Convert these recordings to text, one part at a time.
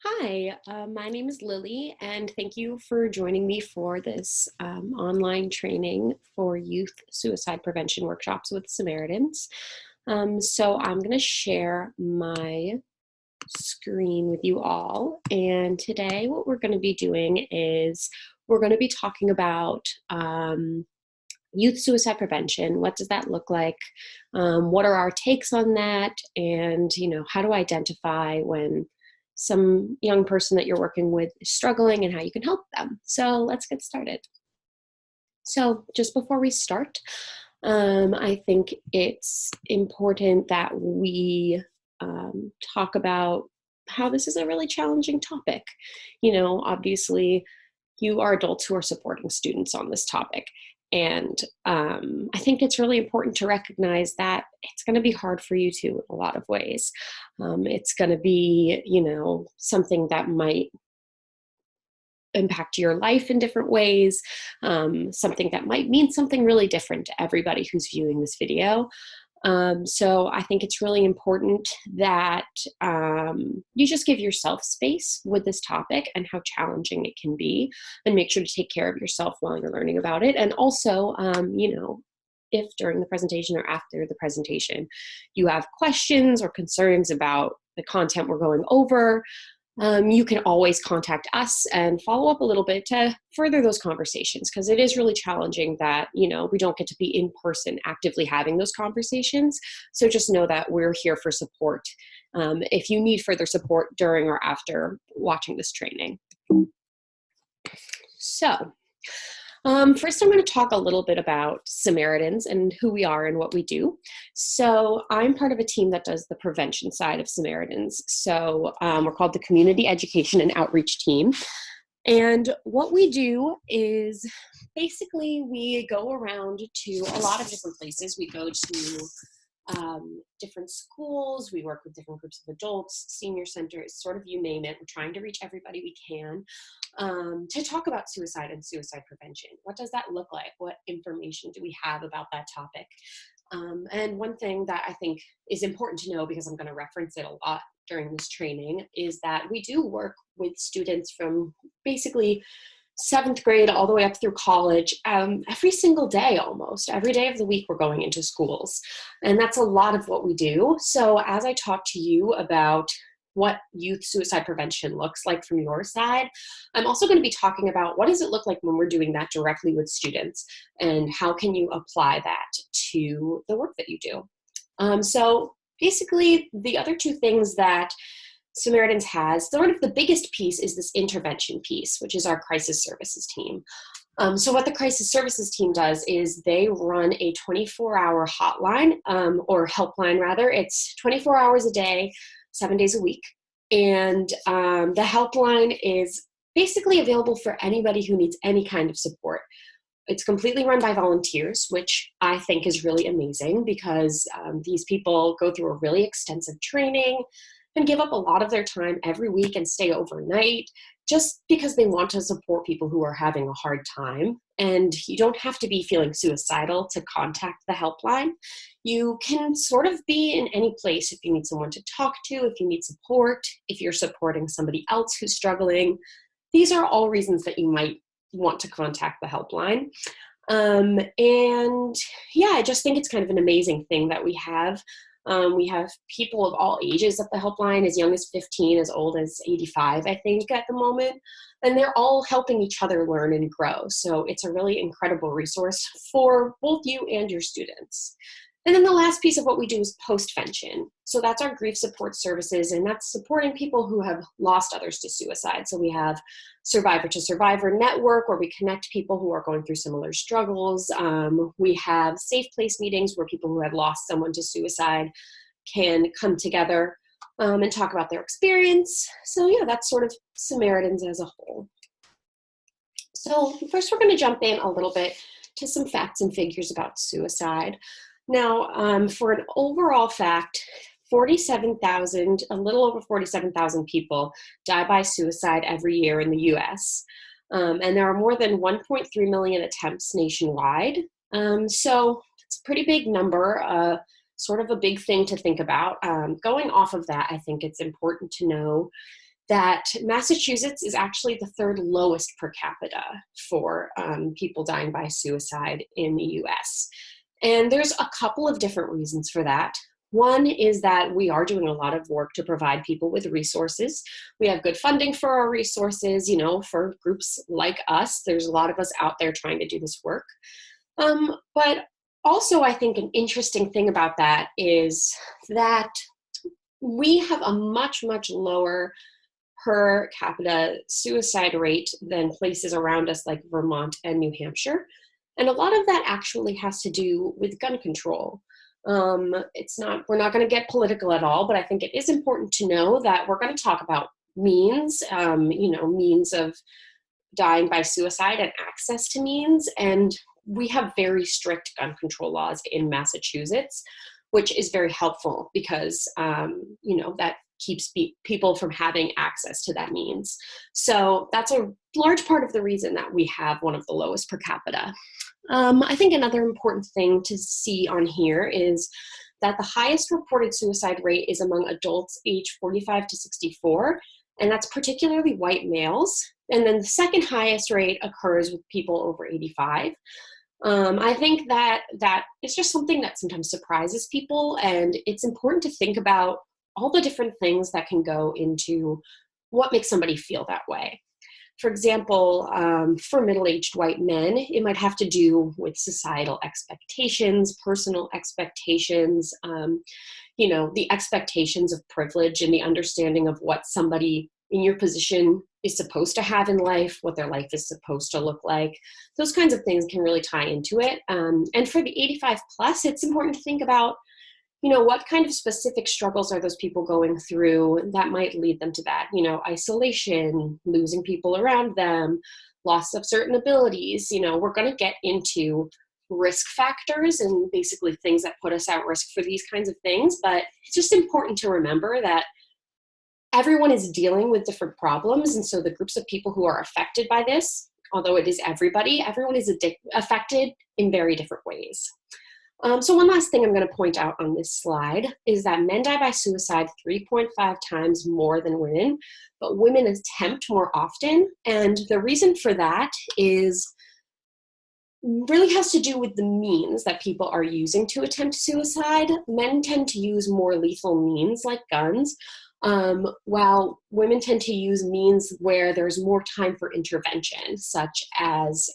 Hi, my name is Lily, and thank you for joining me for this online training for youth suicide prevention workshops with Samaritans. So I'm going to share my screen with you all, and today what we're going to be doing is we're going to be talking about youth suicide prevention. What does that look like? What are our takes on that? And, how to identify when some young person that you're working with is struggling and how you can help them. So let's get started. So just before we start, I think it's important that we talk about how this is a really challenging topic. Obviously, you are adults who are supporting students on this topic. And I think it's really important to recognize that it's going to be hard for you too in a lot of ways. It's going to be, something that might impact your life in different ways, something that might mean something really different to everybody who's viewing this video. So I think it's really important that you just give yourself space with this topic and how challenging it can be, and make sure to take care of yourself while you're learning about it. And also, if during the presentation or after the presentation you have questions or concerns about the content we're going over, you can always contact us and follow up a little bit to further those conversations, because it is really challenging that, we don't get to be in person actively having those conversations. So just know that we're here for support if you need further support during or after watching this training. So first, I'm going to talk a little bit about Samaritans and who we are and what we do. So I'm part of a team that does the prevention side of Samaritans. So we're called the Community Education and Outreach Team. And what we do is basically we go around to a lot of different places. We go to different schools. We work with different groups of adults, senior centers, sort of you name it. We're trying to reach everybody we can to talk about suicide and suicide prevention. What does that look like? What information do we have about that topic? And one thing that I think is important to know, because I'm going to reference it a lot during this training, is that we do work with students from basically 7th grade all the way up through college, every single day, almost every day of the week we're going into schools. And that's a lot of what we do. So as I talk to you about what youth suicide prevention looks like from your side, I'm also going to be talking about what does it look like when we're doing that directly with students, and how can you apply that to the work that you do. So basically, the other two things that Samaritans has, sort of the biggest piece is this intervention piece, which is our crisis services team. So what the crisis services team does is they run a 24-hour hotline, or helpline rather. It's 24 hours a day, 7 days a week. And the helpline is basically available for anybody who needs any kind of support. It's completely run by volunteers, which I think is really amazing, because these people go through a really extensive training and give up a lot of their time every week and stay overnight just because they want to support people who are having a hard time. And you don't have to be feeling suicidal to contact the helpline. You can sort of be in any place if you need someone to talk to, if you need support, if you're supporting somebody else who's struggling. These are all reasons that you might want to contact the helpline. And yeah, I just think it's kind of an amazing thing that we have. We have people of all ages at the helpline, as young as 15, as old as 85, I think, at the moment. And they're all helping each other learn and grow. So it's a really incredible resource for both you and your students. And then the last piece of what we do is postvention. So that's our grief support services, and that's supporting people who have lost others to suicide. So we have Survivor to Survivor Network, where we connect people who are going through similar struggles. We have safe place meetings where people who have lost someone to suicide can come together and talk about their experience. So yeah, that's sort of Samaritans as a whole. So first we're going to jump in a little bit to some facts and figures about suicide. Now, for an overall fact, 47,000, a little over 47,000 people die by suicide every year in the US. And there are more than 1.3 million attempts nationwide. So it's a pretty big number, sort of a big thing to think about. Going off of that, I think it's important to know that Massachusetts is actually the third lowest per capita for people dying by suicide in the US. And there's a couple of different reasons for that. One is that we are doing a lot of work to provide people with resources. We have good funding for our resources, you know, for groups like us. There's a lot of us out there trying to do this work. But also, I think an interesting thing about that is that we have a much, much lower per capita suicide rate than places around us like Vermont and New Hampshire. And a lot of that actually has to do with gun control. We're not going to get political at all, but I think it is important to know that we're going to talk about means, means of dying by suicide and access to means. And we have very strict gun control laws in Massachusetts, which is very helpful because, that keeps people from having access to that means. So that's a large part of the reason that we have one of the lowest per capita. I think another important thing to see on here is that the highest reported suicide rate is among adults age 45 to 64, and that's particularly white males. And then the second highest rate occurs with people over 85. I think that it's just something that sometimes surprises people, and it's important to think about all the different things that can go into what makes somebody feel that way. For example, for middle-aged white men, it might have to do with societal expectations, personal expectations, the expectations of privilege and the understanding of what somebody in your position is supposed to have in life, what their life is supposed to look like. Those kinds of things can really tie into it. And for the 85 plus, it's important to think about, what kind of specific struggles are those people going through that might lead them to that? Isolation, losing people around them, loss of certain abilities. We're going to get into risk factors and basically things that put us at risk for these kinds of things. But it's just important to remember that everyone is dealing with different problems. And so the groups of people who are affected by this, although it is everybody, everyone is affected in very different ways. So one last thing I'm going to point out on this slide is that men die by suicide 3.5 times more than women, but women attempt more often. And the reason for that really has to do with the means that people are using to attempt suicide. Men tend to use more lethal means like guns, while women tend to use means where there's more time for intervention, such as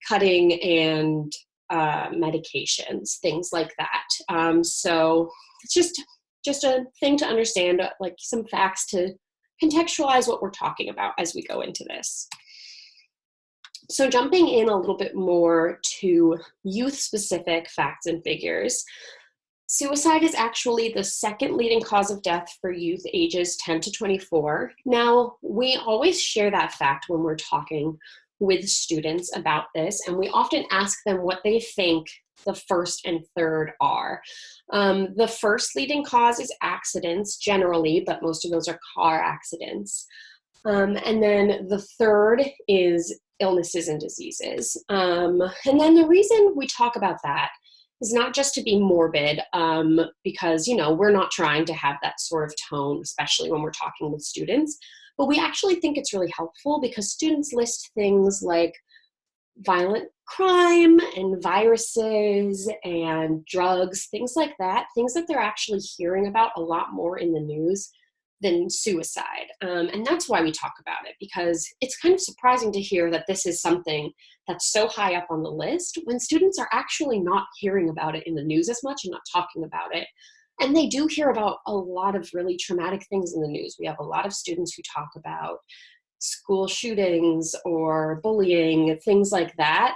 cutting and medications, things like that. So it's just a thing to understand, like some facts to contextualize what we're talking about as we go into this. So jumping in a little bit more to youth-specific facts and figures, suicide is actually the second leading cause of death for youth ages 10 to 24. Now, we always share that fact when we're talking with students about this, and we often ask them what they think the first and third are. The first leading cause is accidents generally, but most of those are car accidents. And then the third is illnesses and diseases. And then the reason we talk about that is not just to be morbid, because, we're not trying to have that sort of tone, especially when we're talking with students. But we actually think it's really helpful because students list things like violent crime and viruses and drugs, things like that, things that they're actually hearing about a lot more in the news than suicide. And that's why we talk about it, because it's kind of surprising to hear that this is something that's so high up on the list when students are actually not hearing about it in the news as much and not talking about it. And they do hear about a lot of really traumatic things in the news. We have a lot of students who talk about school shootings or bullying, things like that,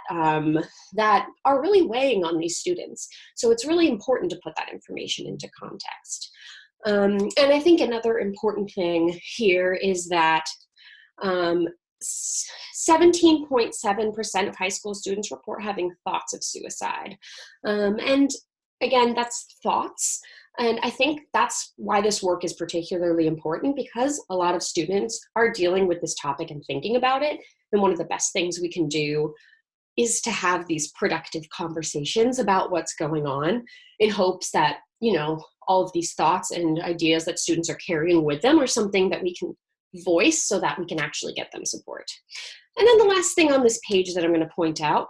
that are really weighing on these students. So it's really important to put that information into context. And I think another important thing here is that 17.7% of high school students report having thoughts of suicide. And again, that's thoughts. And I think that's why this work is particularly important, because a lot of students are dealing with this topic and thinking about it. And one of the best things we can do is to have these productive conversations about what's going on in hopes that, all of these thoughts and ideas that students are carrying with them are something that we can voice so that we can actually get them support. And then the last thing on this page that I'm going to point out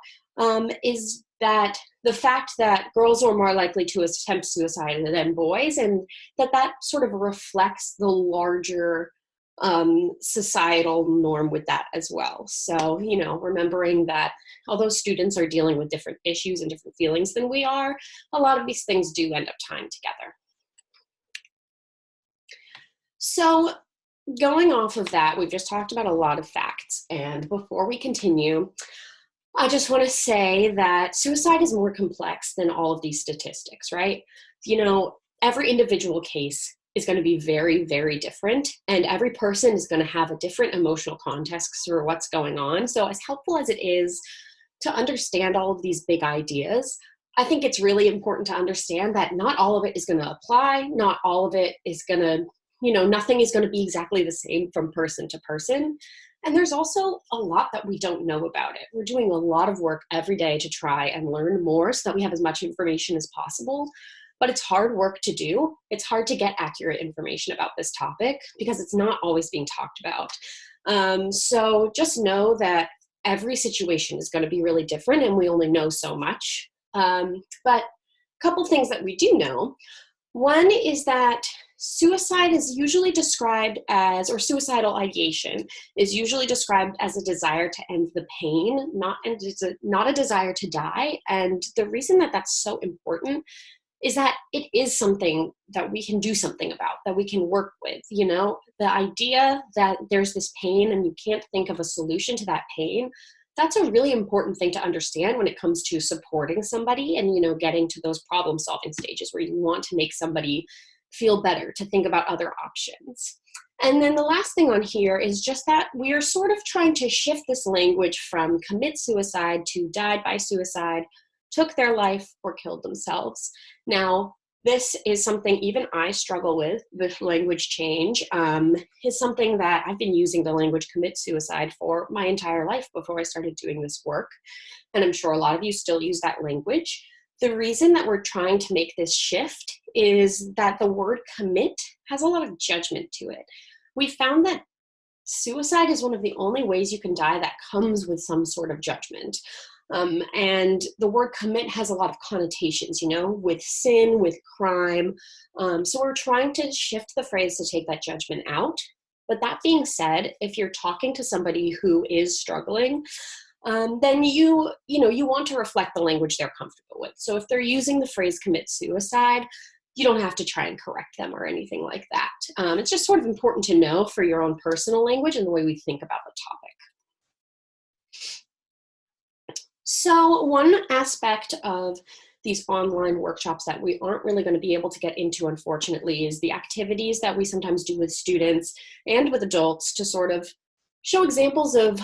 is that the fact that girls are more likely to attempt suicide than boys, and that sort of reflects the larger societal norm with that as well. So, remembering that although students are dealing with different issues and different feelings than we are, a lot of these things do end up tying together. So going off of that, we've just talked about a lot of facts. And before we continue, I just want to say that suicide is more complex than all of these statistics, right? Every individual case is going to be very, very different, and every person is going to have a different emotional context for what's going on. So as helpful as it is to understand all of these big ideas, I think it's really important to understand that not all of it is going to apply, not all of it is going to, nothing is going to be exactly the same from person to person. And there's also a lot that we don't know about it. We're doing a lot of work every day to try and learn more so that we have as much information as possible. But it's hard work to do. It's hard to get accurate information about this topic because it's not always being talked about. So just know that every situation is going to be really different and we only know so much. But a couple things that we do know. One is that suicide is usually described as, or suicidal ideation is usually described as a desire to end the pain, not a desire to die. And the reason that that's so important is that it is something that we can do something about, that we can work with. The idea that there's this pain and you can't think of a solution to that pain, that's a really important thing to understand when it comes to supporting somebody and, getting to those problem solving stages where you want to make somebody feel better, to think about other options. And then the last thing on here is just that we are sort of trying to shift this language from commit suicide to died by suicide, took their life, or killed themselves. Now, this is something even I struggle with language change. Is something that I've been using the language commit suicide for my entire life before I started doing this work. And I'm sure a lot of you still use that language. The reason that we're trying to make this shift is that the word commit has a lot of judgment to it. We found that suicide is one of the only ways you can die that comes with some sort of judgment. And the word commit has a lot of connotations, with sin, with crime. So we're trying to shift the phrase to take that judgment out. But that being said, if you're talking to somebody who is struggling, then you want to reflect the language they're comfortable with. So if they're using the phrase commit suicide, you don't have to try and correct them or anything like that. It's just sort of important to know for your own personal language and the way we think about the topic. So one aspect of these online workshops that we aren't really going to be able to get into, unfortunately, is the activities that we sometimes do with students and with adults to sort of show examples of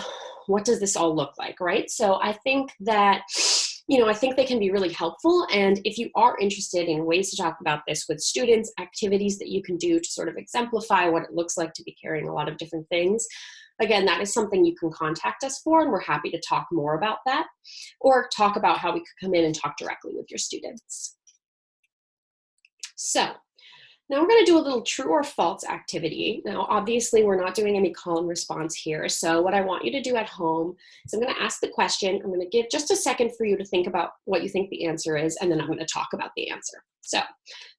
what does this all look like, right? So I think that, I think they can be really helpful. And if you are interested in ways to talk about this with students, activities that you can do to sort of exemplify what it looks like to be carrying a lot of different things, again, that is something you can contact us for, and we're happy to talk more about that or talk about how we could come in and talk directly with your students. So now we're going to do a little true or false activity. Now, obviously, we're not doing any call and response here. So what I want you to do at home is I'm going to ask the question. I'm going to give just a second for you to think about what you think the answer is, and then I'm going to talk about the answer. So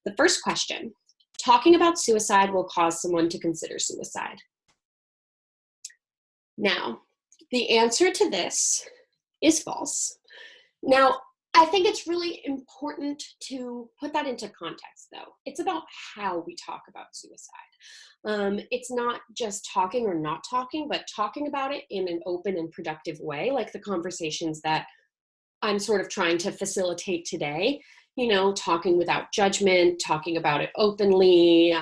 the first question, talking about suicide will cause someone to consider suicide. Now, the answer to this is false. Now, I think it's really important to put that into context, though. It's about how we talk about suicide. It's not just talking or not talking, but talking about it in an open and productive way, like the conversations that I'm sort of trying to facilitate today. Talking without judgment, talking about it openly,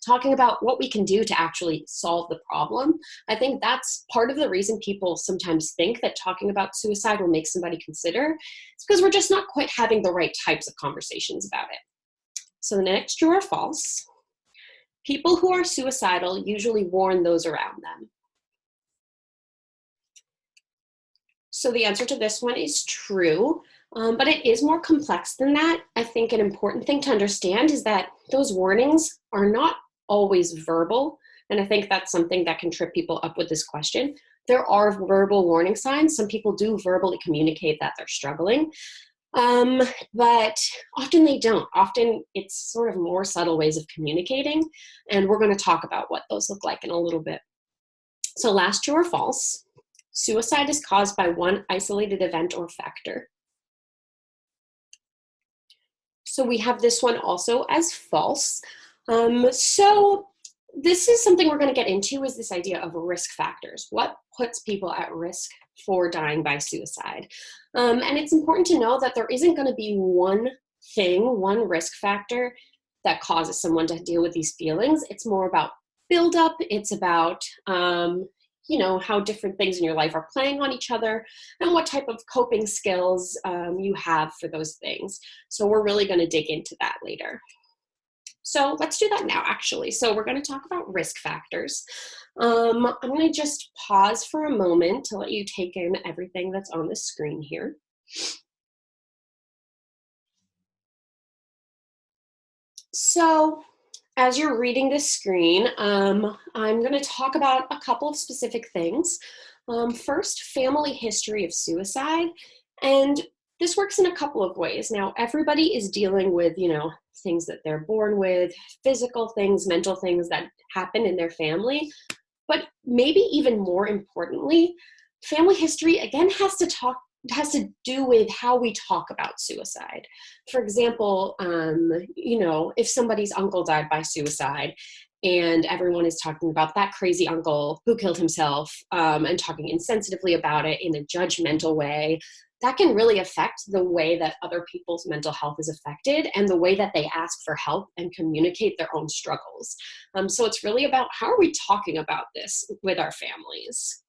talking about what we can do to actually solve the problem. I think that's part of the reason people sometimes think that talking about suicide will make somebody consider. It's because we're just not quite having the right types of conversations about it. So the next, true or false, people who are suicidal usually warn those around them. So the answer to this one is true. But it is more complex than that. I think an important thing to understand is that those warnings are not always verbal. And I think that's something that can trip people up with this question. There are verbal warning signs. Some people do verbally communicate that they're struggling, but often they don't. Often it's sort of more subtle ways of communicating, and we're going to talk about what those look like in a little bit. So last, true or false, suicide is caused by one isolated event or factor. So we have this one also as false. So this is something we're going to get into, is this idea of risk factors. What puts people at risk for dying by suicide? And it's important to know that there isn't going to be one thing, one risk factor that causes someone to deal with these feelings. It's more about buildup. It's about, how different things in your life are playing on each other and what type of coping skills you have for those things. So we're really going to dig into that later. So let's do that now, actually. So we're going to talk about risk factors. I'm going to just pause for a moment to let you take in everything that's on the screen here. So as you're reading this screen, I'm going to talk about a couple of specific things. First, family history of suicide. And this works in a couple of ways. Now, everybody is dealing with, things that they're born with, physical things, mental things that happen in their family. But maybe even more importantly, family history, again, has to do with how we talk about suicide. For example, if somebody's uncle died by suicide and everyone is talking about that crazy uncle who killed himself and talking insensitively about it in a judgmental way, that can really affect the way that other people's mental health is affected and the way that they ask for help and communicate their own struggles. So it's really about how are we talking about this with our families.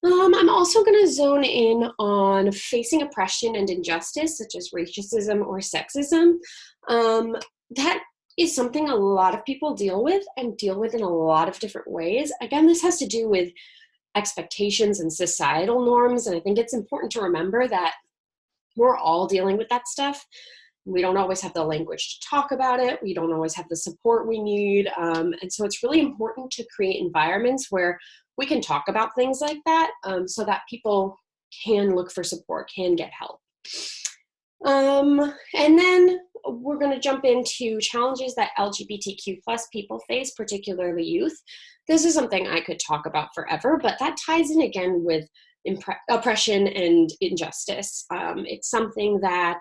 I'm also going to zone in on facing oppression and injustice, such as racism or sexism. That is something a lot of people deal with in a lot of different ways. Again, this has to do with expectations and societal norms, and I think it's important to remember that we're all dealing with that stuff. We don't always have the language to talk about it. We don't always have the support we need. And so it's really important to create environments where we can talk about things like that so that people can look for support, can get help. And then we're going to jump into challenges that LGBTQ plus people face, particularly youth. This is something I could talk about forever, but that ties in again with oppression and injustice. It's something that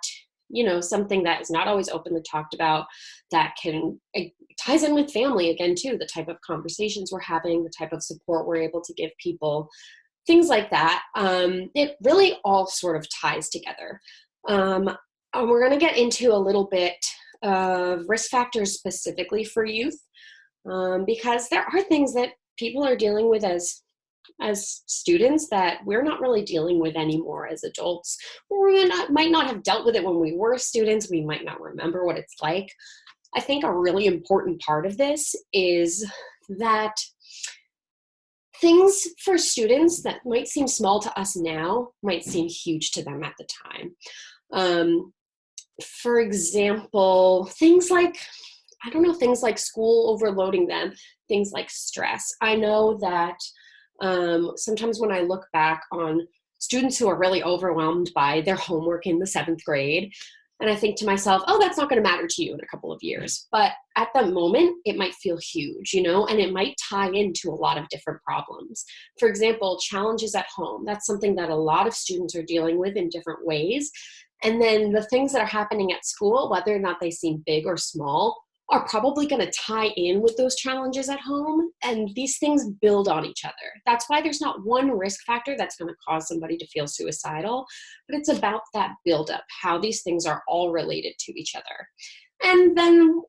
is not always openly talked about, it ties in with family again too, the type of conversations we're having, the type of support we're able to give people, things like that. It really all sort of ties together. And we're going to get into a little bit of risk factors specifically for youth, because there are things that people are dealing with as students that we're not really dealing with anymore as adults. We might not have dealt with it when we were students. We might not remember what it's like. I think a really important part of this is that things for students that might seem small to us now might seem huge to them at the time. For example, things like school overloading them, things like stress. I know that sometimes when I look back on students who are really overwhelmed by their homework in the 7th grade, and I think to myself, oh, that's not going to matter to you in a couple of years. But at the moment, it might feel huge, and it might tie into a lot of different problems. For example, challenges at home. That's something that a lot of students are dealing with in different ways. And then the things that are happening at school, whether or not they seem big or small, are probably going to tie in with those challenges at home, and these things build on each other. That's why there's not one risk factor that's going to cause somebody to feel suicidal, but it's about that buildup, how these things are all related to each other. And then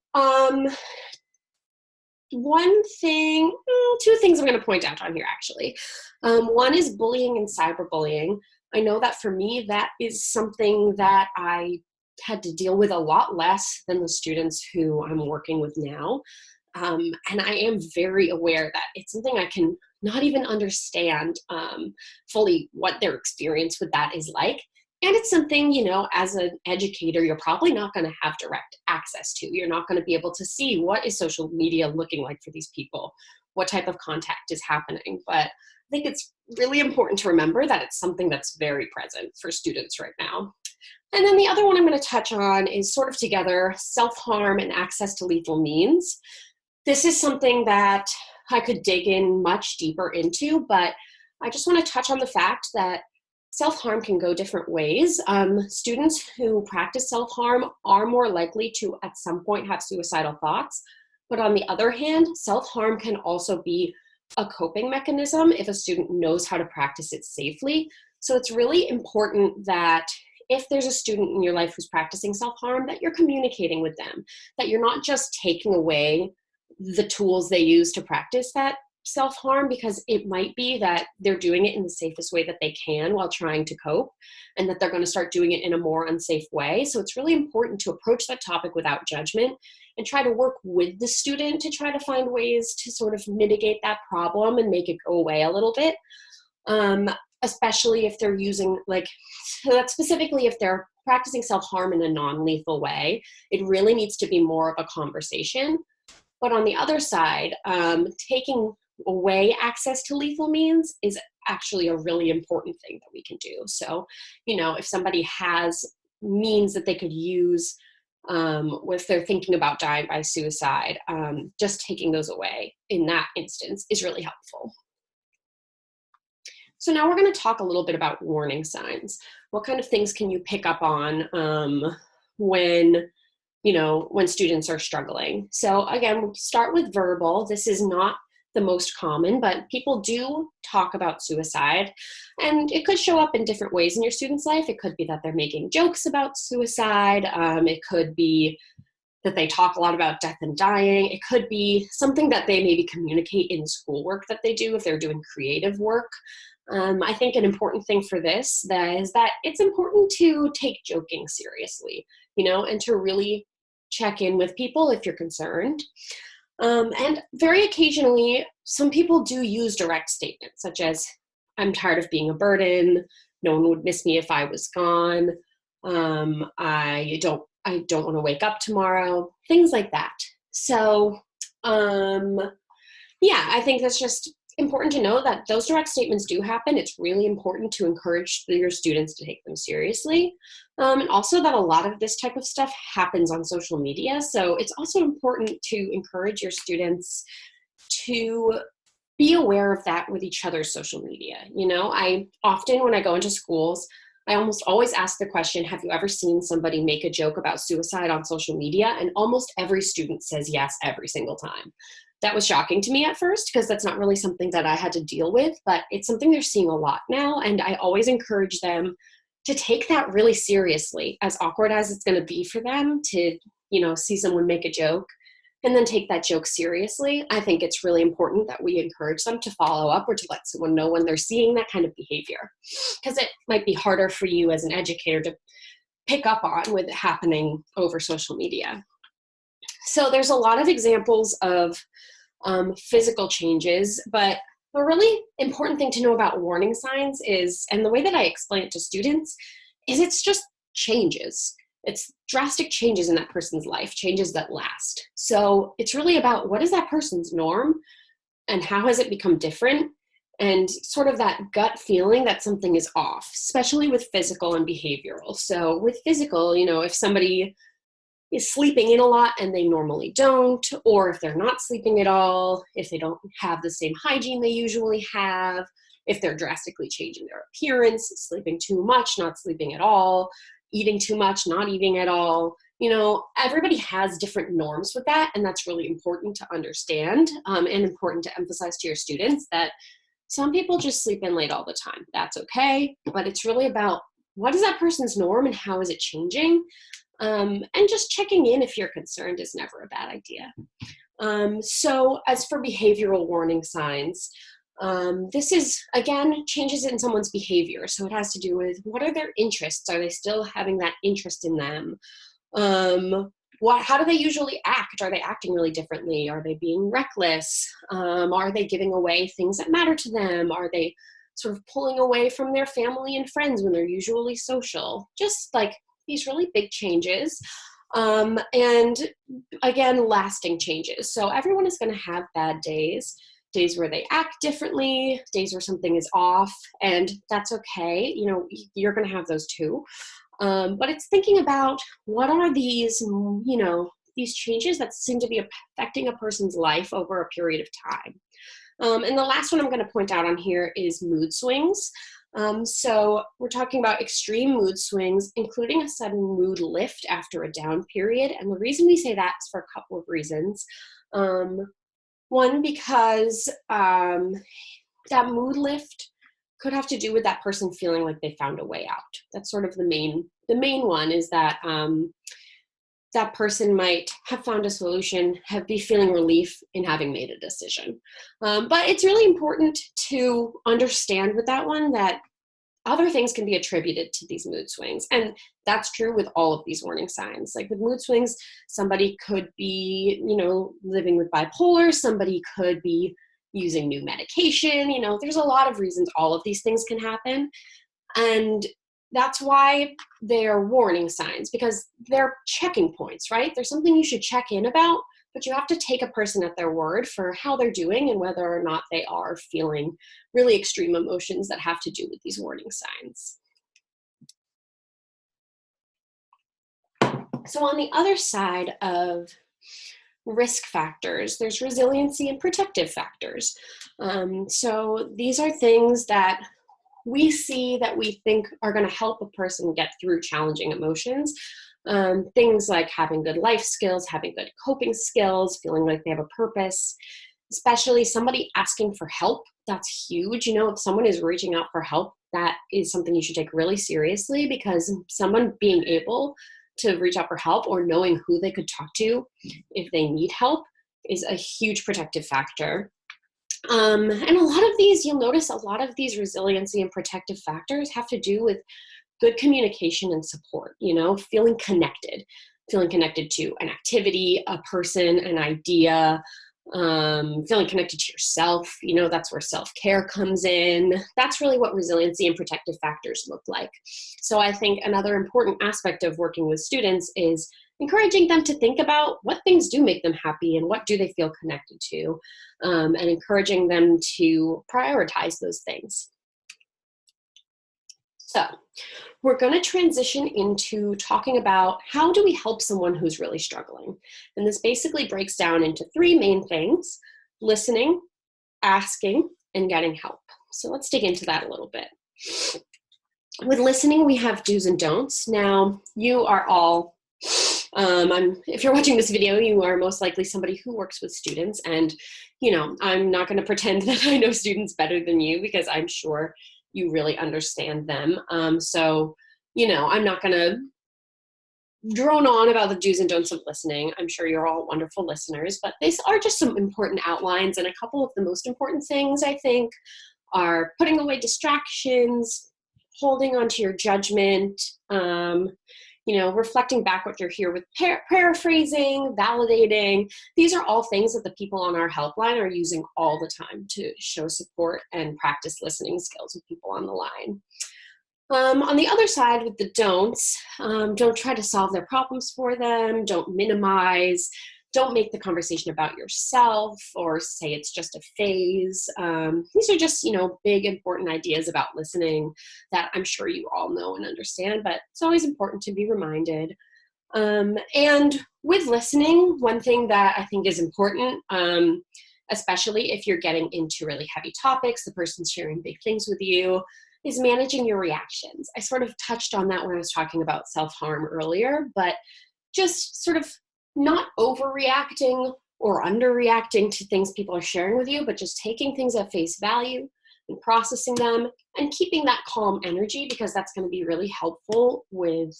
two things I'm going to point out on here, actually. One is bullying and cyberbullying. I know that for me, that is something that I had to deal with a lot less than the students who I'm working with now. And I am very aware that it's something I can not even understand fully what their experience with that is like. And it's something, you know, as an educator, you're probably not going to have direct access to. You're not going to be able to see what is social media looking like for these people, what type of contact is happening. But I think it's really important to remember that it's something that's very present for students right now. And then the other one I'm going to touch on is sort of together, self-harm and access to lethal means. This is something that I could dig in much deeper into, but I just want to touch on the fact that self-harm can go different ways. Students who practice self-harm are more likely to at some point have suicidal thoughts. But on the other hand, self-harm can also be a coping mechanism if a student knows how to practice it safely. So it's really important that if there's a student in your life who's practicing self-harm, that you're communicating with them, that you're not just taking away the tools they use to practice that self-harm, because it might be that they're doing it in the safest way that they can while trying to cope, and that they're going to start doing it in a more unsafe way. So it's really important to approach that topic without judgment and try to work with the student to try to find ways to sort of mitigate that problem and make it go away a little bit. Especially if they're using, like, so that's specifically if they're practicing self-harm in a non-lethal way, it really needs to be more of a conversation. But on the other side, taking away access to lethal means is actually a really important thing that we can do. So, you know, if somebody has means that they could use if they're thinking about dying by suicide, just taking those away in that instance is really helpful. So now we're going to talk a little bit about warning signs. What kind of things can you pick up on when students are struggling? So again, we'll start with verbal. This is not the most common, but people do talk about suicide, and it could show up in different ways in your student's life. It could be that they're making jokes about suicide. It could be that they talk a lot about death and dying. It could be something that they maybe communicate in schoolwork that they do if they're doing creative work. I think an important thing for this is that it's important to take joking seriously, and to really check in with people if you're concerned. And very occasionally, some people do use direct statements, such as, "I'm tired of being a burden. No one would miss me if I was gone. I don't want to wake up tomorrow," things like that. So, I think that's just important to know that those direct statements do happen. It's really important to encourage your students to take them seriously. And also that a lot of this type of stuff happens on social media. So it's also important to encourage your students to be aware of that with each other's social media. I often, when I go into schools, I almost always ask the question, have you ever seen somebody make a joke about suicide on social media? And almost every student says yes every single time. That was shocking to me at first, because that's not really something that I had to deal with, but it's something they're seeing a lot now. And I always encourage them to take that really seriously, as awkward as it's going to be for them to, see someone make a joke and then take that joke seriously. I think it's really important that we encourage them to follow up or to let someone know when they're seeing that kind of behavior, because it might be harder for you as an educator to pick up on with it happening over social media. So there's a lot of examples of physical changes, but a really important thing to know about warning signs is, and the way that I explain it to students, is it's just changes. It's drastic changes in that person's life, changes that last. So it's really about, what is that person's norm and how has it become different? And sort of that gut feeling that something is off, especially with physical and behavioral. So with physical, if somebody is sleeping in a lot and they normally don't, or if they're not sleeping at all, if they don't have the same hygiene they usually have, if they're drastically changing their appearance, sleeping too much, not sleeping at all, eating too much, not eating at all. Everybody has different norms with that, and that's really important to understand, and important to emphasize to your students that some people just sleep in late all the time. That's okay, but it's really about, what is that person's norm and how is it changing? And just checking in if you're concerned is never a bad idea. So as for behavioral warning signs, this is, again, changes in someone's behavior. So it has to do with, what are their interests? Are they still having that interest in them? How do they usually act? Are they acting really differently? Are they being reckless? Are they giving away things that matter to them? Are they sort of pulling away from their family and friends when they're usually social. Just like these really big changes. And again, lasting changes. So everyone is going to have bad days, days where they act differently, days where something is off, and that's okay. You know, you're going to have those too. But it's thinking about what are these, you know, these changes that seem to be affecting a person's life over a period of time. And the last one I'm going to point out on here is mood swings. So we're talking about extreme mood swings, including a sudden mood lift after a down period. And the reason we say that is for a couple of reasons. One, because that mood lift could have to do with that person feeling like they found a way out. That's sort of the main one, is that that person might have found a solution, be feeling relief in having made a decision. But it's really important to understand with that one that other things can be attributed to these mood swings. And that's true with all of these warning signs. Like with mood swings, somebody could be, you know, living with bipolar, somebody could be using new medication, you know, there's a lot of reasons all of these things can happen. And that's why they're warning signs, because they're checking points, right? There's something you should check in about, but you have to take a person at their word for how they're doing and whether or not they are feeling really extreme emotions that have to do with these warning signs. So on the other side of risk factors, there's resiliency and protective factors. So these are things that we see that we think are going to help a person get through challenging emotions. Things like having good life skills, having good coping skills, feeling like they have a purpose, especially somebody asking for help. That's huge. You know, if someone is reaching out for help, that is something you should take really seriously, because someone being able to reach out for help or knowing who they could talk to if they need help is a huge protective factor. And a lot of these, you'll notice a lot of these resiliency and protective factors have to do with good communication and support, you know, feeling connected to an activity, a person, an idea, feeling connected to yourself. You know, that's where self-care comes in. That's really what resiliency and protective factors look like. So I think another important aspect of working with students is encouraging them to think about what things do make them happy and what do they feel connected to, and encouraging them to prioritize those things. So we're going to transition into talking about how do we help someone who's really struggling. And this basically breaks down into three main things: listening, asking, and getting help. So let's dig into that a little bit. With listening, we have do's and don'ts. Now, you are all if you're watching this video, you are most likely somebody who works with students, and, you know, I'm not going to pretend that I know students better than you, because I'm sure you really understand them. So, you know, I'm not going to drone on about the do's and don'ts of listening. I'm sure you're all wonderful listeners, but these are just some important outlines, and a couple of the most important things, I think, are putting away distractions, holding on to your judgment, you know, reflecting back what you're here with, paraphrasing, validating. These are all things that the people on our helpline are using all the time to show support and practice listening skills with people on the line. On the other side, with the don'ts, don't try to solve their problems for them, don't minimize, don't make the conversation about yourself or say it's just a phase. These are just, you know, big, important ideas about listening that I'm sure you all know and understand, but it's always important to be reminded. And with listening, one thing that I think is important, especially if you're getting into really heavy topics, the person's sharing big things with you, is managing your reactions. I sort of touched on that when I was talking about self-harm earlier, but just sort of not overreacting or underreacting to things people are sharing with you, but just taking things at face value and processing them and keeping that calm energy, because that's going to be really helpful with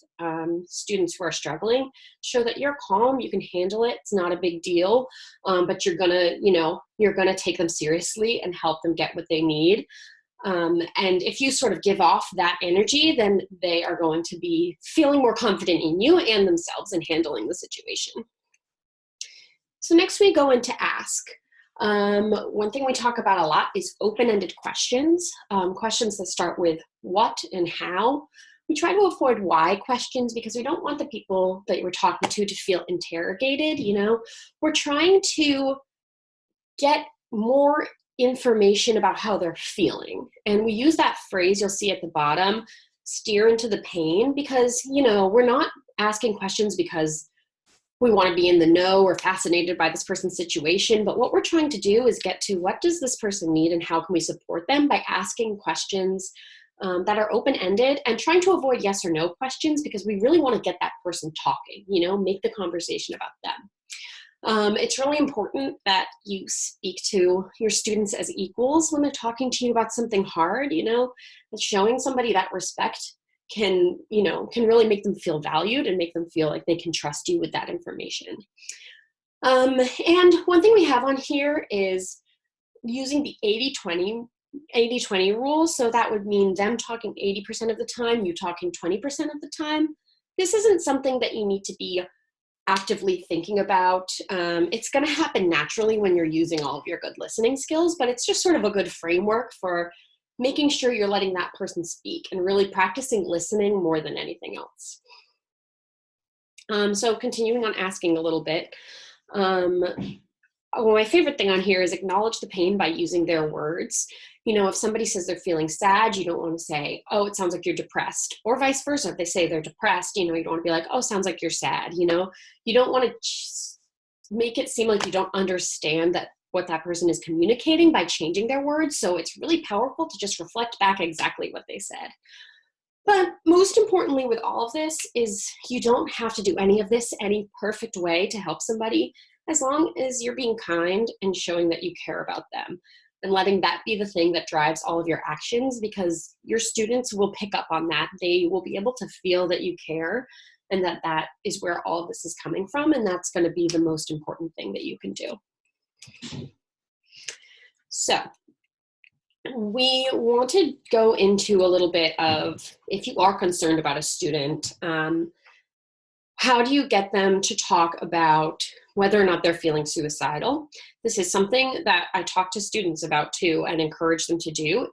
students who are struggling. Show that you're calm, you can handle it, it's not a big deal, but you're gonna, you know, you're gonna take them seriously and help them get what they need. And if you sort of give off that energy, then they are going to be feeling more confident in you and themselves in handling the situation. So next we go into ask. One thing we talk about a lot is open-ended questions, questions that start with what and how. We try to avoid why questions because we don't want the people that we're talking to feel interrogated, you know. We're trying to get more information about how they're feeling. And we use that phrase you'll see at the bottom, steer into the pain, because, you know, we're not asking questions because we want to be in the know or fascinated by this person's situation. But what we're trying to do is get to what does this person need and how can we support them by asking questions that are open-ended and trying to avoid yes or no questions because we really want to get that person talking, you know, make the conversation about them. It's really important that you speak to your students as equals when they're talking to you about something hard, you know, that showing somebody that respect can really make them feel valued and make them feel like they can trust you with that information. And one thing we have on here is using the 80-20 rule. So that would mean them talking 80% of the time, you talking 20% of the time. This isn't something that you need to be actively thinking about. It's going to happen naturally when you're using all of your good listening skills, but it's just sort of a good framework for making sure you're letting that person speak and really practicing listening more than anything else. So continuing on asking a little bit, my favorite thing on here is acknowledge the pain by using their words. You know, if somebody says they're feeling sad, you don't want to say, oh, it sounds like you're depressed, or vice versa. If they say they're depressed, you know, you don't want to be like, oh, sounds like you're sad. You know, you don't want to make it seem like you don't understand that what that person is communicating by changing their words. So it's really powerful to just reflect back exactly what they said. But most importantly with all of this is you don't have to do any of this any perfect way to help somebody, as long as you're being kind and showing that you care about them and letting that be the thing that drives all of your actions, because your students will pick up on that. They will be able to feel that you care and that that is where all of this is coming from. And that's going to be the most important thing that you can do. So we want to go into a little bit of, if you are concerned about a student, how do you get them to talk about whether or not they're feeling suicidal? This is something that I talk to students about too and encourage them to do,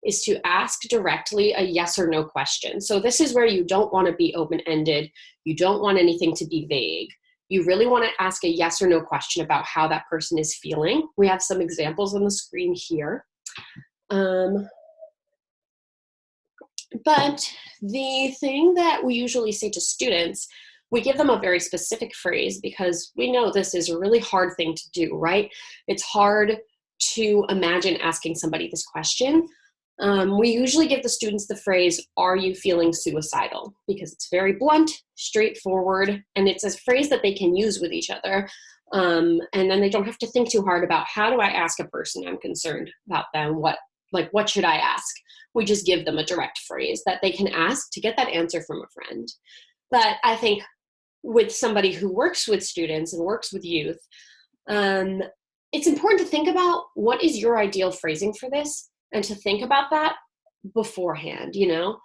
is to ask directly a yes or no question. So this is where you don't want to be open-ended. You don't want anything to be vague. You really want to ask a yes or no question about how that person is feeling. We have some examples on the screen here. But the thing that we usually say to students, we give them a very specific phrase because we know this is a really hard thing to do, right? It's hard to imagine asking somebody this question. We usually give the students the phrase, are you feeling suicidal? Because it's very blunt, straightforward, and it's a phrase that they can use with each other. And then they don't have to think too hard about, how do I ask a person I'm concerned about them? What should I ask? We just give them a direct phrase that they can ask to get that answer from a friend. But I think with somebody who works with students and works with youth, it's important to think about what is your ideal phrasing for this, and to think about that beforehand, you know,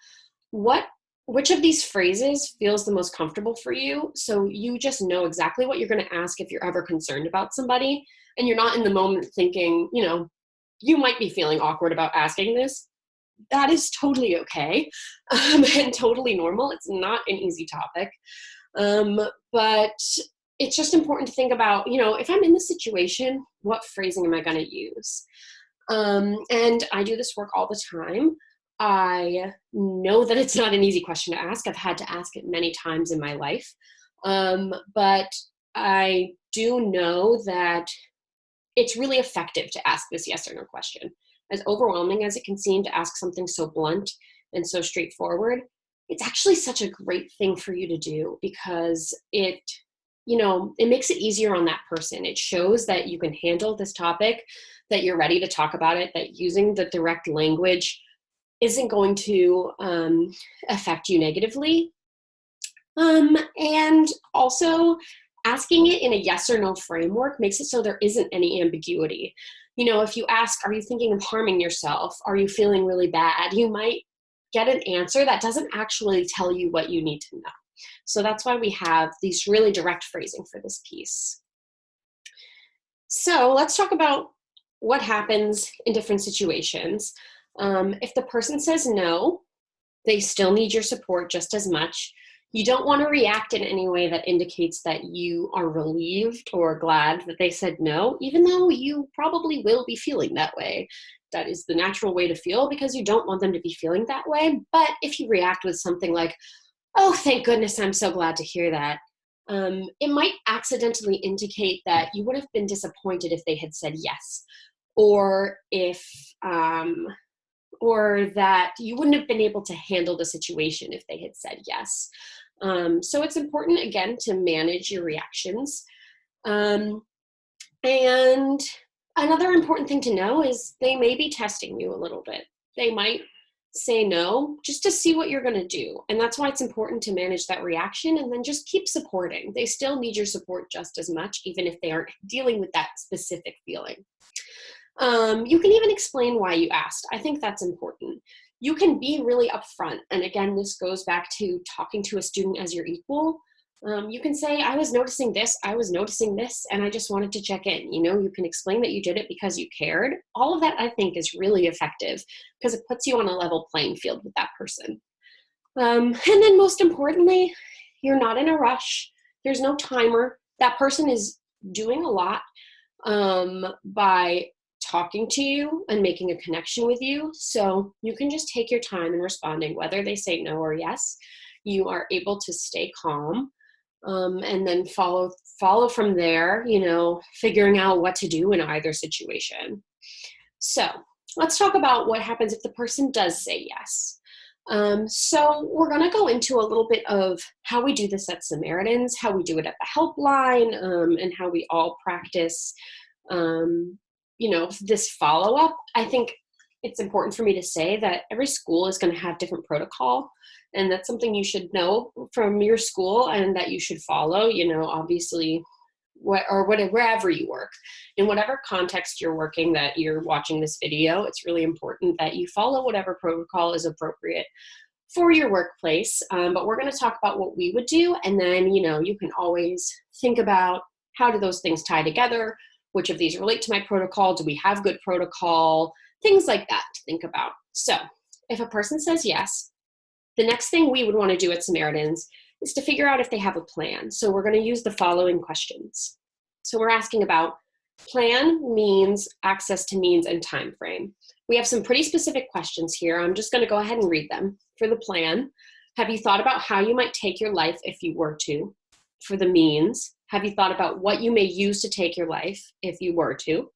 which of these phrases feels the most comfortable for you, so you just know exactly what you're going to ask if you're ever concerned about somebody, and you're not in the moment thinking, you know, you might be feeling awkward about asking this. That is totally okay, and totally normal. It's not an easy topic, but it's just important to think about, you know, if I'm in this situation, what phrasing am I going to use? And I do this work all the time. I know that it's not an easy question to ask. I've had to ask it many times in my life. But I do know that it's really effective to ask this yes or no question. As overwhelming as it can seem to ask something so blunt and so straightforward, it's actually such a great thing for you to do, because it makes it easier on that person. It shows that you can handle this topic, that you're ready to talk about it, that using the direct language isn't going to affect you negatively. And also, asking it in a yes or no framework makes it so there isn't any ambiguity. You know, if you ask, are you thinking of harming yourself? Are you feeling really bad? You might get an answer that doesn't actually tell you what you need to know. So that's why we have these really direct phrasing for this piece. So let's talk about what happens in different situations. If the person says no, they still need your support just as much. You don't want to react in any way that indicates that you are relieved or glad that they said no, even though you probably will be feeling that way. That is the natural way to feel because you don't want them to be feeling that way. But if you react with something like, oh, thank goodness, I'm so glad to hear that, it might accidentally indicate that you would have been disappointed if they had said yes, or if or that you wouldn't have been able to handle the situation if they had said yes. So it's important, again, to manage your reactions. Um, and another important thing to know is they may be testing you a little bit. They might say no just to see what you're going to do. And that's why it's important to manage that reaction and then just keep supporting. They still need your support just as much, even if they aren't dealing with that specific feeling. You can even explain why you asked. I think that's important. You can be really upfront. And again, this goes back to talking to a student as your equal. You can say, I was noticing this, and I just wanted to check in. You can explain that you did it because you cared. All of that, I think, is really effective because it puts you on a level playing field with that person. And then most importantly, you're not in a rush. There's no timer. That person is doing a lot by talking to you and making a connection with you. So you can just take your time in responding, whether they say no or yes. You are able to stay calm and then follow from there, figuring out what to do in either situation. So let's talk about what happens if the person does say yes. So we're going to go into a little bit of how we do this at Samaritans, how we do it at the helpline, and how we all practice this follow-up. I think it's important for me to say that every school is going to have different protocol, and that's something you should know from your school and that you should follow, obviously, wherever you work. In whatever context you're working, that you're watching this video, it's really important that you follow whatever protocol is appropriate for your workplace. But we're going to talk about what we would do, and then, you can always think about how do those things tie together. Which of these relate to my protocol? Do we have good protocol? Things like that to think about. So if a person says yes, the next thing we would want to do at Samaritans is to figure out if they have a plan. So we're going to use the following questions. So we're asking about plan, means, access to means, and time frame. We have some pretty specific questions here. I'm just going to go ahead and read them. For the plan, have you thought about how you might take your life if you were to? For the means, have you thought about what you may use to take your life if you were to?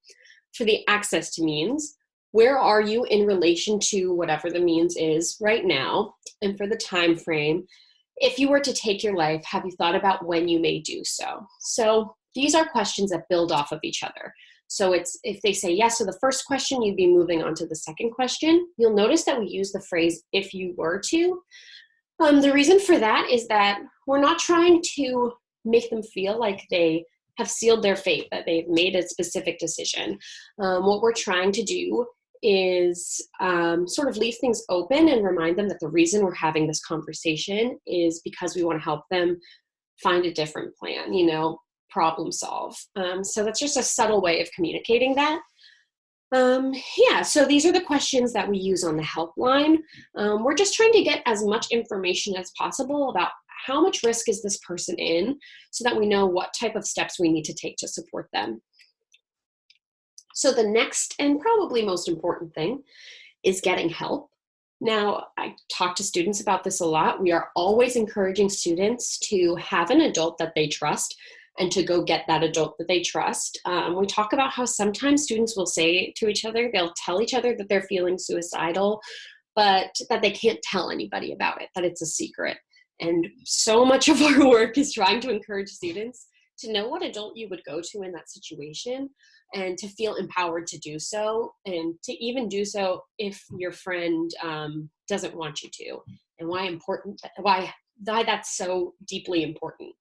For the access to means, where are you in relation to whatever the means is right now? And for the time frame, if you were to take your life, have you thought about when you may do so? So these are questions that build off of each other. So if they say yes to the first question, you'd be moving on to the second question. You'll notice that we use the phrase if you were to. The reason for that is that we're not trying to make them feel like they have sealed their fate, that they've made a specific decision. What we're trying to do is sort of leave things open and remind them that the reason we're having this conversation is because we want to help them find a different plan, problem solve. So that's just a subtle way of communicating that. So these are the questions that we use on the helpline. We're just trying to get as much information as possible about how much risk is this person in so that we know what type of steps we need to take to support them. So the next and probably most important thing is getting help. Now, I talk to students about this a lot. We are always encouraging students to have an adult that they trust and to go get that adult that they trust. We talk about how sometimes students will say to each other, they'll tell each other that they're feeling suicidal, but that they can't tell anybody about it, that it's a secret. And so much of our work is trying to encourage students to know what adult you would go to in that situation and to feel empowered to do so, and to even do so if your friend doesn't want you to, and why that's so deeply important.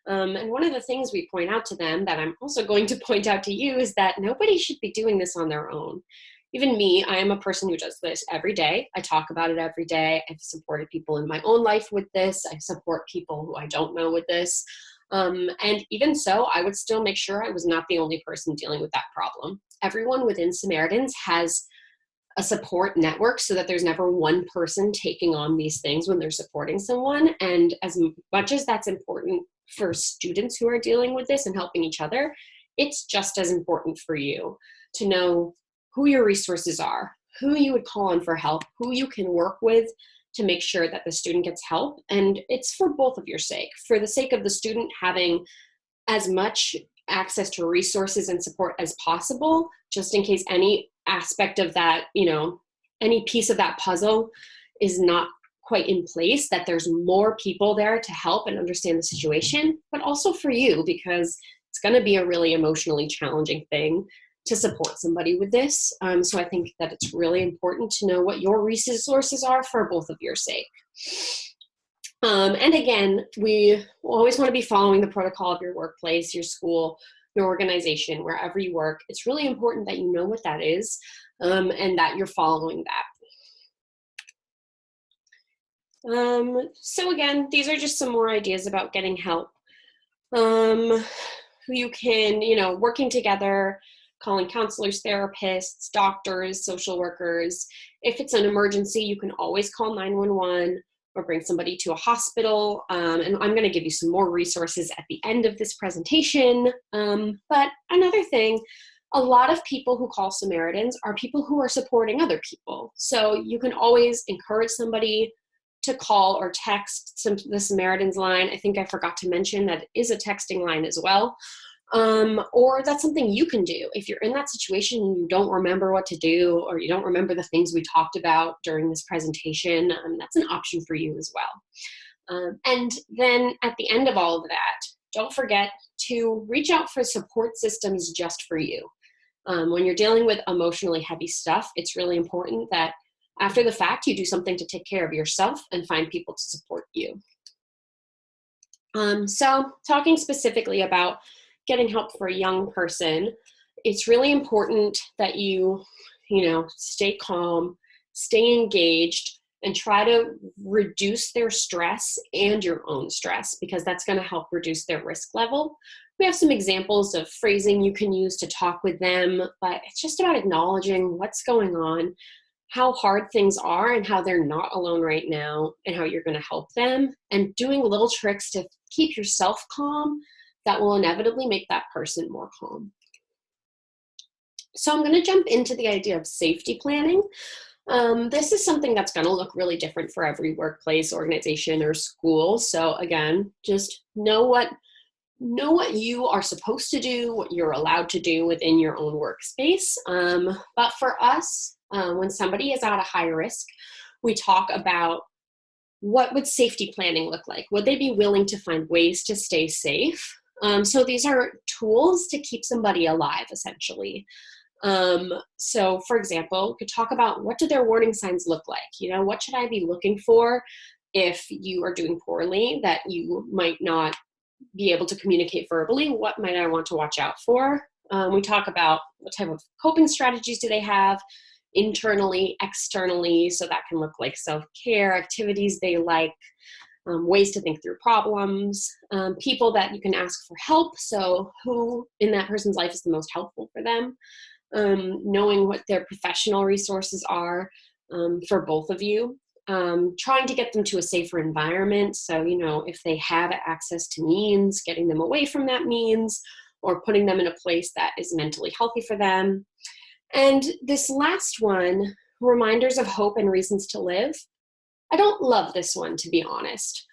And one of the things we point out to them that I'm also going to point out to you is that nobody should be doing this on their own. Even me, I am a person who does this every day. I talk about it every day. I've supported people in my own life with this. I support people who I don't know with this. And even so, I would still make sure I was not the only person dealing with that problem. Everyone within Samaritans has a support network so that there's never one person taking on these things when they're supporting someone. And as much as that's important for students who are dealing with this and helping each other, it's just as important for you to know who your resources are, who you would call on for help, who you can work with to make sure that the student gets help. And it's for both of your sake, for the sake of the student having as much access to resources and support as possible, just in case any aspect of that, any piece of that puzzle is not quite in place, that there's more people there to help and understand the situation, but also for you, because it's going to be a really emotionally challenging thing to support somebody with this. So I think that it's really important to know what your resources are for both of your sake. And again, we always want to be following the protocol of your workplace, your school, your organization, wherever you work. It's really important that you know what that is, and that you're following that. So again, these are just some more ideas about getting help. You can, working together, calling counselors, therapists, doctors, social workers. If it's an emergency, you can always call 911 or bring somebody to a hospital. And I'm going to give you some more resources at the end of this presentation. But another thing, a lot of people who call Samaritans are people who are supporting other people. So you can always encourage somebody to call or text the Samaritans line. I think I forgot to mention that it is a texting line as well. Or that's something you can do. If you're in that situation and you don't remember what to do, or you don't remember the things we talked about during this presentation, that's an option for you as well. And then at the end of all of that, don't forget to reach out for support systems just for you. When you're dealing with emotionally heavy stuff, it's really important that after the fact, you do something to take care of yourself and find people to support you. So talking specifically about getting help for a young person, it's really important that you stay calm, stay engaged, and try to reduce their stress and your own stress, because that's going to help reduce their risk level. We have some examples of phrasing you can use to talk with them, but it's just about acknowledging what's going on, how hard things are, and how they're not alone right now, and how you're going to help them, and doing little tricks to keep yourself calm that will inevitably make that person more calm. So I'm going to jump into the idea of safety planning. This is something that's going to look really different for every workplace, organization, or school. So again, just know what you are supposed to do, what you're allowed to do within your own workspace. But for us, when somebody is at a high risk, we talk about what would safety planning look like? Would they be willing to find ways to stay safe? So these are tools to keep somebody alive, essentially. So for example, we could talk about, what do their warning signs look like? What should I be looking for if you are doing poorly that you might not be able to communicate verbally? What might I want to watch out for? We talk about what type of coping strategies do they have internally, externally. So that can look like self-care, activities they like, ways to think through problems, people that you can ask for help. So who in that person's life is the most helpful for them, knowing what their professional resources are for both of you, trying to get them to a safer environment. So, if they have access to means, getting them away from that means, or putting them in a place that is mentally healthy for them. And this last one, reminders of hope and reasons to live. I don't love this one, to be honest.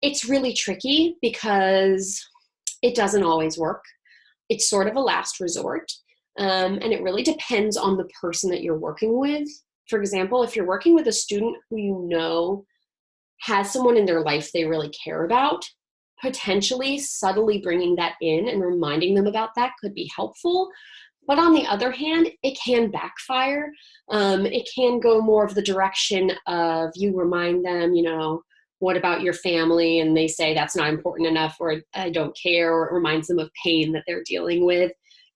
It's really tricky because it doesn't always work. It's sort of a last resort, and it really depends on the person that you're working with. For example, if you're working with a student who has someone in their life they really care about, potentially subtly bringing that in and reminding them about that could be helpful. But on the other hand, it can backfire. It can go more of the direction of you remind them, what about your family? And they say that's not important enough, or I don't care, or it reminds them of pain that they're dealing with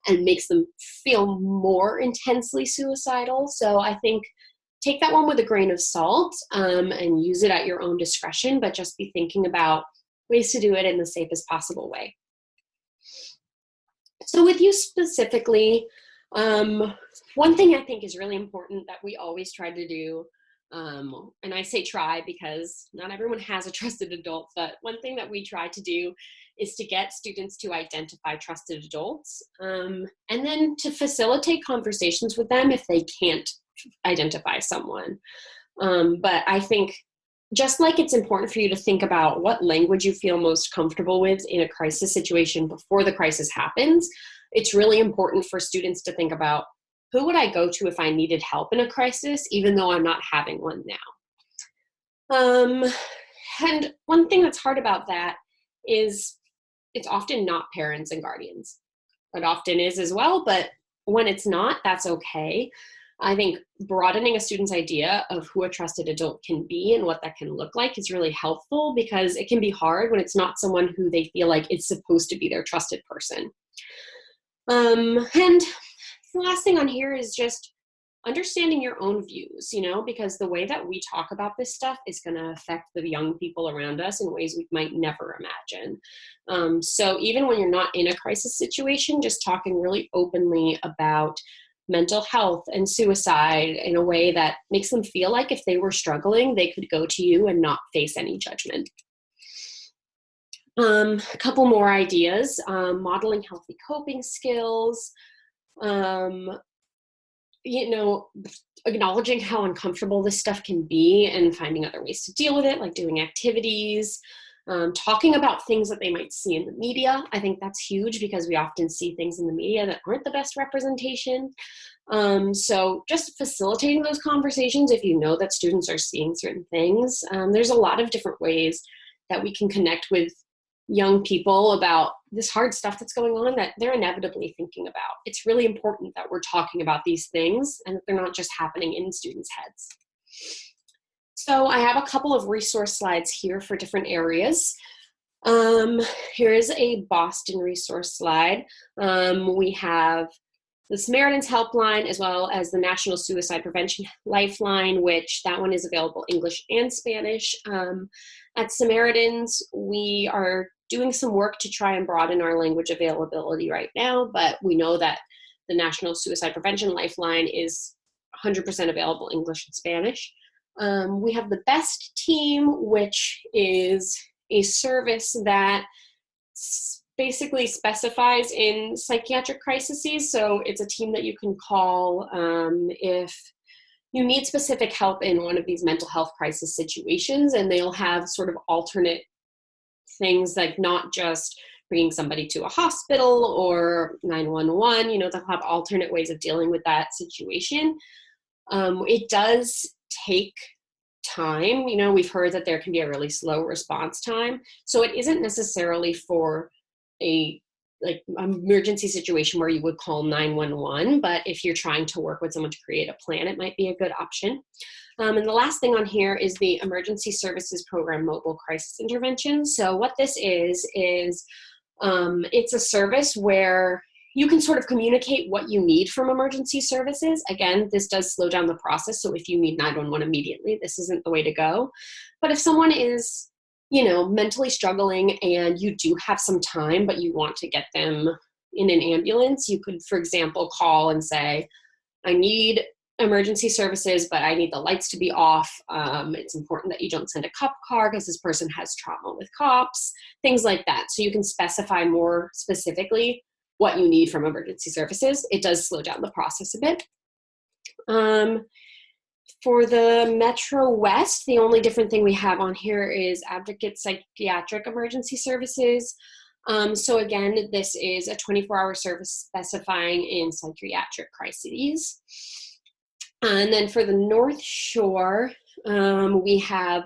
and makes them feel more intensely suicidal. So I think take that one with a grain of salt, and use it at your own discretion, but just be thinking about ways to do it in the safest possible way. So with you specifically, one thing I think is really important that we always try to do, and I say try because not everyone has a trusted adult, but one thing that we try to do is to get students to identify trusted adults, and then to facilitate conversations with them if they can't identify someone. But I think just like it's important for you to think about what language you feel most comfortable with in a crisis situation before the crisis happens, it's really important for students to think about, who would I go to if I needed help in a crisis, even though I'm not having one now? And one thing that's hard about that is it's often not parents and guardians. It often is as well, but when it's not, that's okay. I think broadening a student's idea of who a trusted adult can be and what that can look like is really helpful, because it can be hard when it's not someone who they feel like is supposed to be their trusted person. And the last thing on here is just understanding your own views, because the way that we talk about this stuff is going to affect the young people around us in ways we might never imagine. So even when you're not in a crisis situation, just talking really openly about mental health and suicide in a way that makes them feel like if they were struggling, they could go to you and not face any judgment. A couple more ideas: modeling healthy coping skills, acknowledging how uncomfortable this stuff can be and finding other ways to deal with it, like doing activities, talking about things that they might see in the media. I think that's huge because we often see things in the media that aren't the best representation. So just facilitating those conversations if you know that students are seeing certain things. There's a lot of different ways that we can connect with young people about this hard stuff that's going on that they're inevitably thinking about. It's really important that we're talking about these things and that they're not just happening in students' heads. So I have a couple of resource slides here for different areas. Here is a Boston resource slide. We have the Samaritans Helpline, as well as the National Suicide Prevention Lifeline, which that one is available English and Spanish. At Samaritans, we are doing some work to try and broaden our language availability right now, but we know that the National Suicide Prevention Lifeline is 100% available English and Spanish. We have the BEST team, which is a service that basically specifies in psychiatric crises. So it's a team that you can call if you need specific help in one of these mental health crisis situations, and they'll have sort of alternate things, like not just bringing somebody to a hospital or 911, they'll have alternate ways of dealing with that situation. It does take time. We've heard that there can be a really slow response time. So it isn't necessarily for a emergency situation where you would call 911, but if you're trying to work with someone to create a plan, it might be a good option. And the last thing on here is the Emergency Services Program Mobile Crisis Intervention. So what this is it's a service where you can sort of communicate what you need from emergency services. Again, this does slow down the process. So if you need 911 immediately, this isn't the way to go. But if someone is, mentally struggling and you do have some time, but you want to get them in an ambulance, you could, for example, call and say, I need emergency services, but I need the lights to be off. It's important that you don't send a cop car because this person has trauma with cops, things like that. So you can specify more specifically what you need from emergency services. It does slow down the process a bit. For the Metro West, the only different thing we have on here is Advocate Psychiatric Emergency Services. So again, this is a 24-hour service specifying in psychiatric crises. And then for the North Shore, we have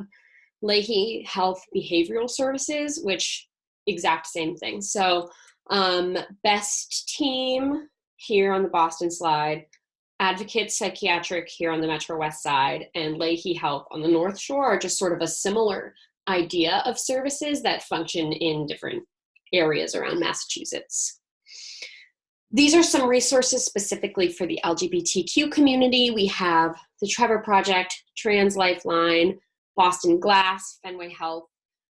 Leahy Health Behavioral Services, which exact same thing. So BEST team here on the Boston slide, Advocate Psychiatric here on the Metro West side, and Leahy Health on the North Shore are just sort of a similar idea of services that function in different areas around Massachusetts. These are some resources specifically for the LGBTQ community. We have the Trevor Project, Trans Lifeline, Boston Glass, Fenway Health,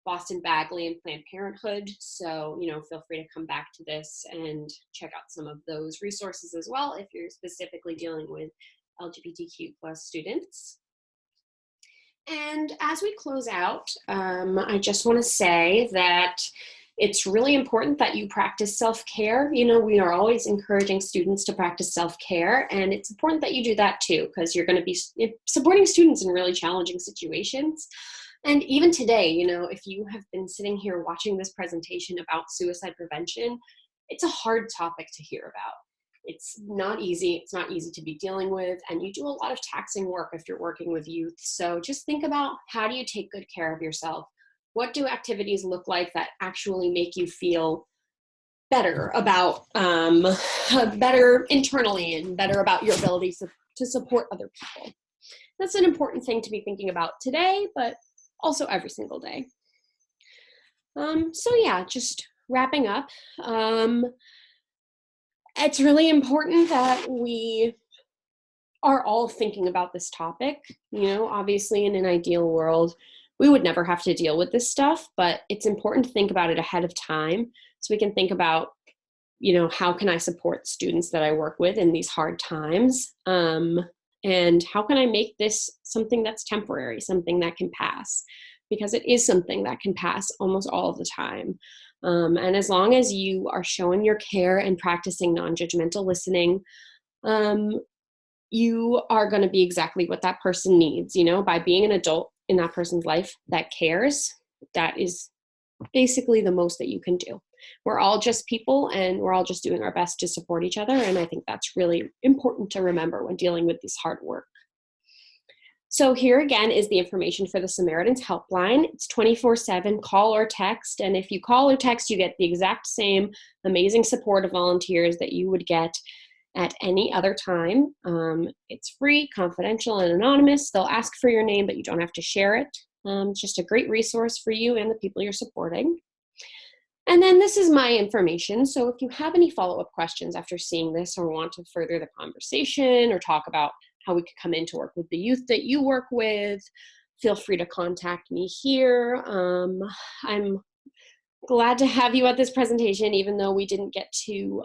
Boston Bagley and Planned Parenthood. So, you know, feel free to come back to this and check out some of those resources as well if you're specifically dealing with LGBTQ plus students. And as we close out, I just want to say that it's really important that you practice self-care. You know, we are always encouraging students to practice self-care, and it's important that you do that too, because you're going to be supporting students in really challenging situations. And even today, you know, if you have been sitting here watching this presentation about suicide prevention, it's a hard topic to hear about. It's not easy. It's not easy to be dealing with, and you do a lot of taxing work if you're working with youth. So just think about, how do you take good care of yourself? What do activities look like that actually make you feel better about, better internally and better about your ability to support other people? That's an important thing to be thinking about today, but also every single day. So yeah, just wrapping up. It's really important that we are all thinking about this topic. You know, obviously in an ideal world, we would never have to deal with this stuff, but it's important to think about it ahead of time so we can think about, you know, how can I support students that I work with in these hard times? And how can I make this something that's temporary, something that can pass? Because it is something that can pass almost all of the time. And as long as you are showing your care and practicing non-judgmental listening, you are going to be exactly what that person needs. You know, by being an adult in that person's life that cares, that is basically the most that you can do. We're all just people, and we're all just doing our best to support each other. And I think that's really important to remember when dealing with this hard work. So here again is the information for the Samaritans Helpline. It's 24/7, call or text. And if you call or text, you get the exact same amazing support of volunteers that you would get at any other time. It's free, confidential, and anonymous. They'll ask for your name, but you don't have to share it. It's just a great resource for you and the people you're supporting. And then this is my information. So if you have any follow-up questions after seeing this, or want to further the conversation or talk about how we could come in to work with the youth that you work with, feel free to contact me here. I'm glad to have you at this presentation, even though we didn't get to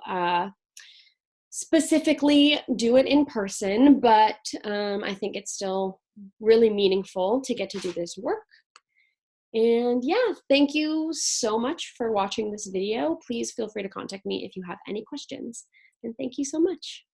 specifically do it in person, but I think it's still really meaningful to get to do this work. And yeah, thank you so much for watching this video. Please feel free to contact me if you have any questions. And thank you so much.